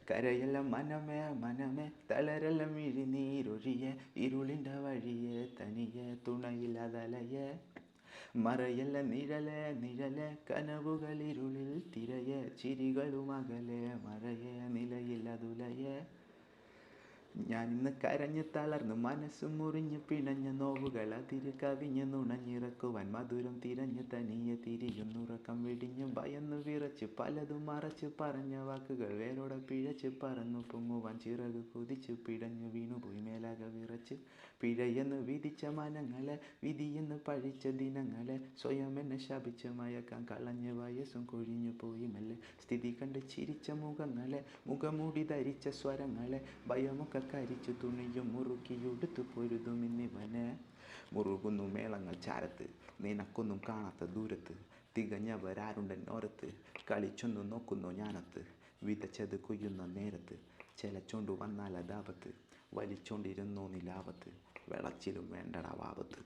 കരയെല്ലാം മനമേ മനമേ തളരെല്ലാം മിഴിനീരൊഴിയെ ഇരുളിൻ്റെ വഴിയെ തനിയെ തുണയില്ലാതലയെ മറയെല്ല നിഴലേ നിഴലേ കനവുകളിരുളിൽ തിരയെ ചിരികളുമകലെ മറയെ നിലയില്ലതുലയെ ഞാനിന്ന് കരഞ്ഞ് തളർന്ന് മനസ്സും മുറിഞ്ഞ് പിണഞ്ഞ നോവുകൾ അതിര് കവിഞ്ഞ് നുണഞ്ഞിറക്കുവാൻ മധുരം തിരഞ്ഞ് തനിയെ തിരിയുന്നുറക്കം വെടിഞ്ഞ് ഭയന്നു വിറച്ച് പലതും മറച്ച് പറഞ്ഞ വാക്കുകൾ വേരോടെ പിഴച്ച് പറന്നു പൊങ്ങുവാൻ ചിറക് കുതിച്ച് പിടഞ്ഞു വീണുപോയി മേലാക വിറച്ച് പിഴയെന്ന് വിധിച്ച മനങ്ങളെ വിധിയെന്ന് പഴിച്ച ദിനങ്ങളെ സ്വയം എന്നെ ശപിച്ച് മയക്കാൻ കളഞ്ഞ വയസ്സും കൊഴിഞ്ഞു പോയി മെല്ലെ സ്ഥിതി കണ്ട് ചിരിച്ച മുഖങ്ങളെ മുഖമൂടി ധരിച്ച സ്വരങ്ങളെ ഭയമൊക്കെ കരിച്ചു തുണിയും മുറുക്കിയുടുത്തു പൊരുതും ഇന്നിവനെ മുറുകുന്നു മേളങ്ങൾ ചാരത്ത് നിനക്കൊന്നും കാണാത്ത ദൂരത്ത് തികഞ്ഞവരാരുണ്ടെന്നോരത്ത് കളിച്ചൊന്നു നോക്കുന്നു ഞാനത്ത് വിതച്ചത് കൊയ്യുന്ന നേരത്ത് ചെലച്ചോണ്ടു വന്നാൽ അതാപത്ത് വലിച്ചോണ്ടിരുന്നു നിലാവത്ത് വിളച്ചിലും വേണ്ടടാ വാപത്ത്.